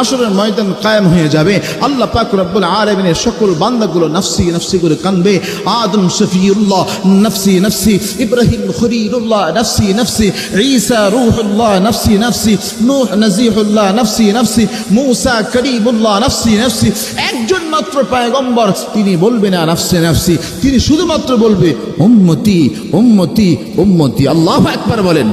হাসরের ময়দান কায়েম হয়ে যাবে। আল্লাহ পাক রব্বুল আলামিনের সকল বান্দাগুলো নফসি নফসি করে কাঁদবে। আদম শফিউল্লাহ নফসি নফসি, ইব্রাহিম খলিলুল্লাহ নফসি নফসি, ঈসা রূহুল্লাহ নফসি নফসি, নূহ নজিহুল্লাহ নফসি নফসি, মূসা কলিমুল্লাহ নফসি নফসি। একজন মাত্র পয়গম্বর, তিনি বলবে না নফসি নফসি, তিনি শুধুমাত্র বলবে উম্মতি উম্মতি উম্মতি। আল্লাহু আকবার বলেন।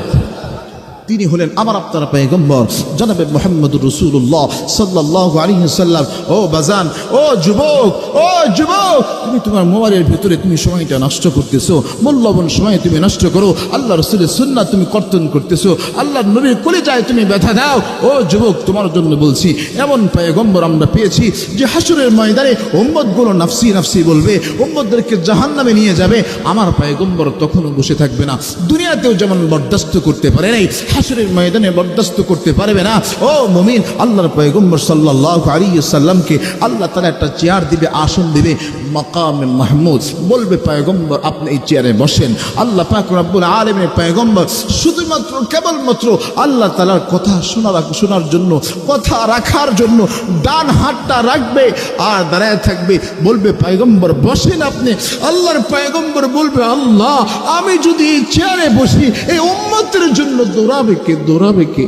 তিনি হলেন আমার আপনার পয়গম্বর জনাবে মুহাম্মদুর রাসূলুল্লাহ সাল্লাল্লাহু আলাইহি ওয়াসাল্লাম। ও বাজান, ও যুবক, ও যুবক, তুমি তোমার মোবাইলের ভিতরে তুমি সময়টা নষ্ট করতেছো, মূল্যবান সময় তুমি নষ্ট করো। আল্লাহ রাসূলের সুন্নাহ তুমি কর্তন করতেছো, আল্লাহর নবীর কলিজায় তুমি ব্যথা দাও। ও যুবক, তোমার জন্য বলছি, এমন পয়গম্বর আমরা পেয়েছি যে হাসরের ময়দানে উম্মতগুলো নফসি নফসি বলবে, উম্মতদেরকে জাহান্নামে নিয়ে যাবে। আমার পয়গম্বর তখনও বসে থাকবে না। দুনিয়াতেও যেমন বরদাস্ত করতে পারে নাই, হাসরের ময়দানে বরদাস্ত করতে পারবে না। ও মুমিন, আল্লাহর পয়গম্বর সাল্লাল্লাহু আলাইহি ওয়াসাল্লামকে আল্লাহ তাআলা একটা চেয়ার দিবে, আসন দিবে, মাকামে মাহমুদ। বলবে পয়গম্বর আপনি এই চেয়ারে বসেন। আল্লাহ পাক রব্বুল আলামিনের পয়গম্বর শুধুমাত্র কেবলমাত্র আল্লাহ তাআলার কথা শোনার জন্য, কথা রাখার জন্য ডান হাতটা রাখবে আর দাঁড়ায় থাকবে। বলবে পয়গম্বর বসেন আপনি। আল্লাহর পয়গম্বর বলবে আল্লাহ, আমি যদি এই চেয়ারে বসি, এই উম্মতের জন্য দৌড়াবে কে? দৌড়াবে কে?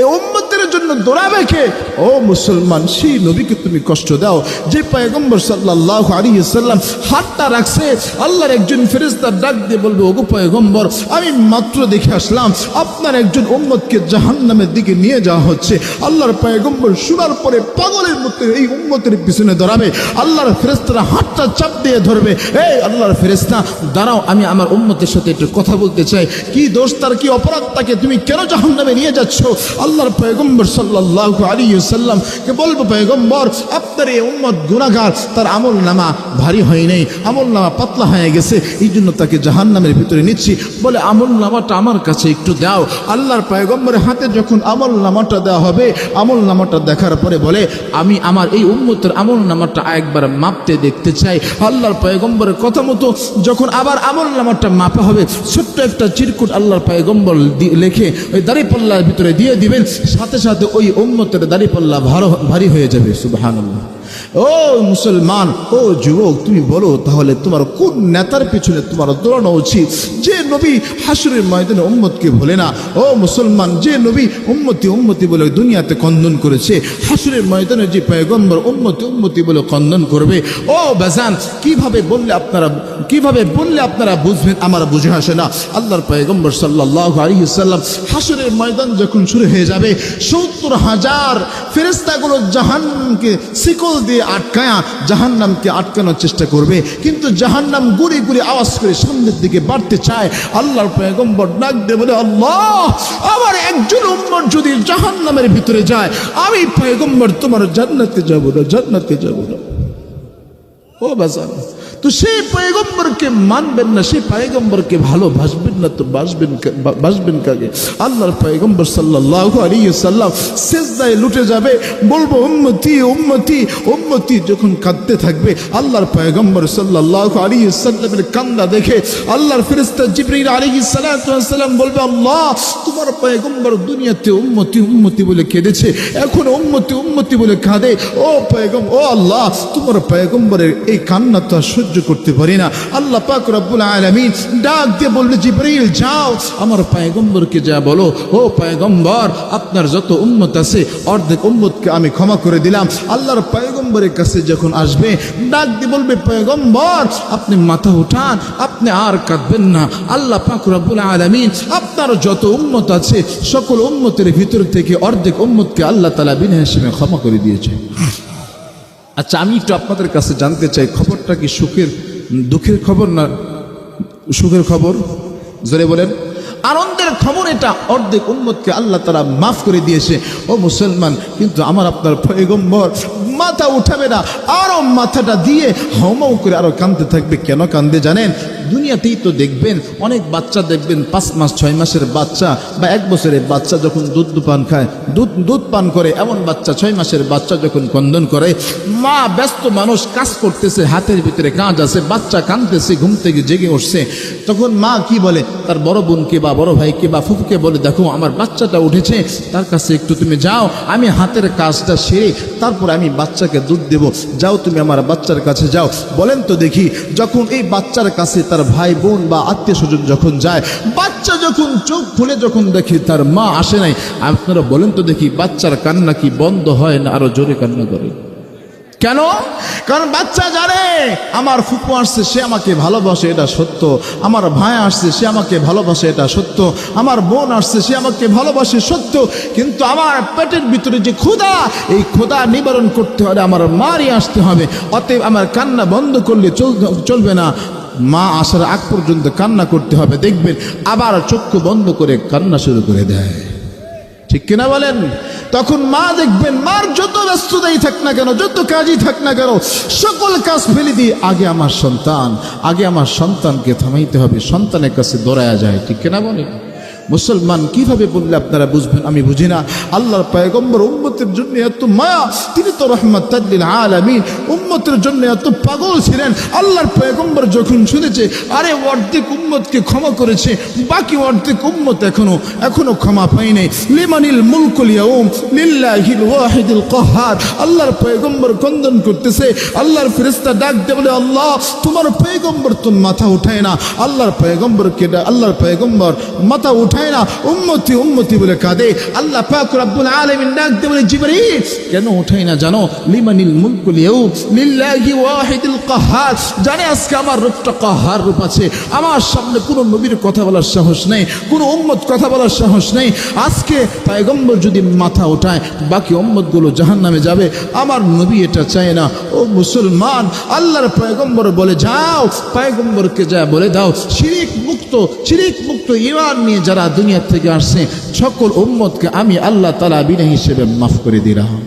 এই উম্মতের জন্য দৌড়াবে কে? ও মুসলমান, সেই নবীকে তুমি কষ্ট দাও যে পয়গম্বর সাল্লাল্লাহু আলাইহি ওয়াসাল্লাম হাতটা রাখছে। আল্লাহর একজন ফেরেশতা ডাক দিয়ে বলবে ওগো পয়গম্বর, আমি মাত্র দেখে আসলাম আপনার একজন উম্মতকে জাহান্নামের দিকে নিয়ে যাওয়া হচ্ছে। আল্লাহর পয়গম্বর শোনার পরে পাগলের মতো এই উম্মতের পিছনে দৌড়াবে। আল্লাহর ফেরেশতারা হাতটা চাপ দিয়ে ধরবে। এই আল্লাহর ফেরেশতা দাঁড়াও, আমি আমার উম্মতের সাথে একটু কথা বলতে চাই। কি দোষ তার, কি অপরাধ তাকে, তুমি কেন জাহান্নামে নিয়ে যাচ্ছ? আল্লাহর পয়গম্বর সাল্লাল্লাহু আলাইহি ওয়াসাল্লাম কে বলবো পয়গম্বর আপনার এই উম্মত গুনাহগার, তার আমল নামা ভারী হয় নাই, আমল নামা পাতলা হয়ে গেছে, এই জন্য তাকে জাহান্নামের ভিতরে নিচ্ছি। বলে আমল নামাটা আমার কাছে একটু দাও। আল্লাহর পয়গম্বরের হাতে যখন আমল নামাটা দেওয়া হবে, আমল নামাটা দেখার পরে বলে আমি আমার এই উম্মতের আমল নামাটা একবার মাপতে দেখতে চাই। আল্লাহর পয়গম্বরের কথা মতো যখন আবার আমল নামাটা মাপা হবে, ছোট্ট একটা চিরকুট আল্লাহর পয়গম্বর লিখে ওই দাড়িপাল্লার ভিতরে দিয়ে দিবেন। সাথে সাথে ওই উম্মতের দাড়িপাল্লা ভারী হয়ে যাবে। সুবহানাল্লাহ। ও মুসলমান, ও যুবক, তুমি বলো তাহলে তোমার কোন নেতার পিছনে তোমার দৌড়ানো উচিত? যে নবী হাসরের ময়দানে উম্মতকে ভোলে না। ও মুসলমান, যে নবী উম্মতি উম্মতি বলে দুনিয়াতে কন্দন করেছে, হাসরের ময়দানে যে পয়গম্বর উম্মতি উম্মতি বলে কন্দন করবে। ও বাজান, কিভাবে বললে আপনারা বুঝবেন? আমার বুঝে আসে না। আল্লাহর পয়গম্বর সাল্লাল্লাহু আলাইহি ওয়াসাল্লাম হাসরের ময়দান যখন শুরু হয়ে যাবে, ৭০,০০০ ফেরেশতাগুলো জাহান্নামকে শিকল দিয়ে আটকায়া জাহান্নামকে আটকানোর চেষ্টা করবে, কিন্তু জাহান্নাম গুড়ি গুড়ি আওয়াজ করে সামনের দিকে বাড়তে চায়। আল্লাহর পয়গম্বর ডাক দিয়ে বলে আল্লাহ, আমার একজন উম্মত যদি জাহান্নামের ভিতরে যায়, আমি পয়গম্বর তোমার জান্নাতে যাব না, জান্নাতে যাব না। ও বাজান, তো সেই পয়গম্বরকে মানবেন না, সেই পয়গম্বরকে ভালোবাসবেন না, তো বাসবেন কাকে? আল্লাহর পয়গম্বর সাল্লাল্লাহু আলাইহি ওয়াসাল্লাম সিজদায় লুটে যাবে, বলবো উম্মতি উম্মতি উম্মতি। যখন কাঁদতে থাকবে, আল্লাহর পয়গম্বর সাল্লাল্লাহু আলাইহি ওয়াসাল্লামের কান্না দেখে আল্লাহর ফেরেশতা জিবরিল আলাইহিস সালাতু ওয়াস সালাম বলবে আল্লাহ, তোমার পয়গম্বর দুনিয়াতে উম্মতি উম্মতি বলে কেঁদেছে, এখন উম্মতি উম্মতি বলে কাঁদে। ও পয়গম্বর, ও আল্লাহ, তোমার পয়গম্বরের এই কান্না তো সহ্য করতে পারি না। আল্লাহ পাক রব্বুল আলামিন ডাক দিয়ে বললে জিবরিল যাও আমার পয়গম্বরকে যা বলো, ও পয়গম্বর আপনার যত উম্মত আছে অর্ধেক উম্মতকে আমি ক্ষমা করে দিলাম। আল্লাহর পয়গম্বরের কাছে যখন আসবে, ডাক দিয়ে বলবে পয়গম্বর আপনি মাথা উঠান, আপনি আর কাঁদবেন না। আল্লাহ পাক রব্বুল আলামিন আপনার যত উম্মত আছে সকল উম্মতের ভিতর থেকে অর্ধেক উম্মতকে আল্লাহ তাআলা বিনা হিসেবে ক্ষমা করে দিয়েছে। আচ্ছা, আমি একটু আপনাদের কাছে জানতে চাই, খবরটা কি সুখের দুঃখের খবর না সুখের খবর? জোরে বলেন। আনন্দের খবর এটা, অর্ধেক উম্মতকে আল্লাহ তাআলা মাফ করে দিয়েছে। ও মুসলমান, কিন্তু আমার আপনার পয়গম্বর মাথা উঠাবে না, আরো মাথাটা দিয়ে হাউমাউ করে আরো কাঁদতে থাকবে। কেন কান্দে জানেন? দুনিয়াতেই তো দেখবেন অনেক বাচ্চা দেখবেন 5 মাস 6 মাসের বাচ্চা বা 1 বছরের বাচ্চা যখন দুধ পান খায়, দুধ পান করে, এমন বাচ্চা 6 মাসের বাচ্চা যখন ক্রন্দন করে, মা ব্যস্ত মানুষ কাজ করতেছে, হাতের ভিতরে কাজ আছে, বাচ্চা কাঁদতেছে, ঘুম থেকে জেগে উঠছে, তখন মা কি বলে? তার বড় বোনকে বা বড় ভাইকে বা ফুফুকে বলে, দেখো আমার বাচ্চাটা উঠেছে, তার কাছে একটু তুমি যাও, আমি হাতের কাজটা সেরে তারপর আমি বাচ্চাকে দুধ দেব, যাও তুমি আমার বাচ্চার কাছে যাও। বলেন তো দেখি, যখন এই বাচ্চার কাছে তার ভাই বোন বা আত্মীয় স্বজন যখন যায়, বাচ্চা যখন চোখ খুলে যখন দেখে তার মা আসে নাই, আপনারা বলেন তো দেখি, বাচ্চার কান্না কি বন্ধ হয় না আরো জোরে কান্না করে? কেন? কারণ বাচ্চা জানে আমার ফুপু আসছে, সে আমাকে ভালোবাসে, এটা সত্য। আমার ভাই আসছে, সে আমাকে ভালোবাসে, এটা সত্য। আমার বোন আসছে, সে আমাকে ভালোবাসে, সত্য। কিন্তু আমার পেটের ভিতরে যে ক্ষুধা, এই ক্ষুধা নিবারণ করতে হলে আমার মারই আসতে হবে। অতএব আমার কান্না বন্ধ করলে চলবে না, মা আসার আগ পর্যন্ত কান্না করতে হবে। দেখবেন আবার চক্ষু বন্ধ করে কান্না শুরু করে দেয়, ঠিক কিনা বলেন? তখন মা দেখবেন, মার যত ব্যস্ততাই থাক না কেন, যত কাজই থাক না কেন, সকল কাজ ফেলে দিয়ে আগে আমার সন্তানকে থামাইতে হবে, সন্তানের কাছে দৌড়ায়া যায়, ঠিক কিনা বলেন? মুসলমান কিভাবে বললে আপনারা বুঝবেন? আমি বুঝি না। আল্লাহর পয়গম্বর উম্মতের জন্য এত মায়া, তিনি তো রাহমাতাল লিল আলামিন, উম্মতের জন্য এত পাগল ছিলেন। আল্লাহর পয়গম্বর যখন শুনেছে আরে অর্ধেক উম্মতকে ক্ষমা করেছে, বাকি অর্ধেক উম্মত এখনো ক্ষমা পায় নাই, লিমানিল মুলকুল ইয়াউম লিল্লাহিল ওয়াহিদুল কাহ্হার, আল্লাহর পয়গম্বর ক্রন্দন করতেছে। আল্লাহর ফেরেশতা ডাক দিয়ে বলে, আল্লাহ তোমার পয়গম্বর তো মাথা উঠায় না। আল্লাহর পয়গম্বর মাথা উঠায় না, উম্মতি উম্মতি বলে কাঁদে। আল্লাহ পাক রব্বুল আলামিন ডাক দিয়ে বলে, জিবরীল কেন উঠায় না জানো? লিমানিল মুলকুল ইয়াউম লিল্লাহি ওয়াহিদুল কাহ্হার, জানে আজকে আমার রূপটা কাহ্হার রূপ আছে, আমার সামনে কোনো নবীর কথা বলার সাহস নেই, কোনো উম্মত কথা বলার সাহস নেই। আজকে পয়গম্বর যদি মাথা ওঠায়, বাকি উম্মতগুলো জাহান্নামে যাবে, আমার নবী এটা চায় না। ও মুসলমান, আল্লাহর পয়গম্বর বলে, যাও পয়গম্বরকে যা বলে দাও, শিরিক মুক্ত ঈমান নিয়ে যারা দুনিয়া থেকে আসছে সকল উম্মতকে আমি আল্লাহ তাআলা বিনা হিসেবে মাফ করে দিলাম।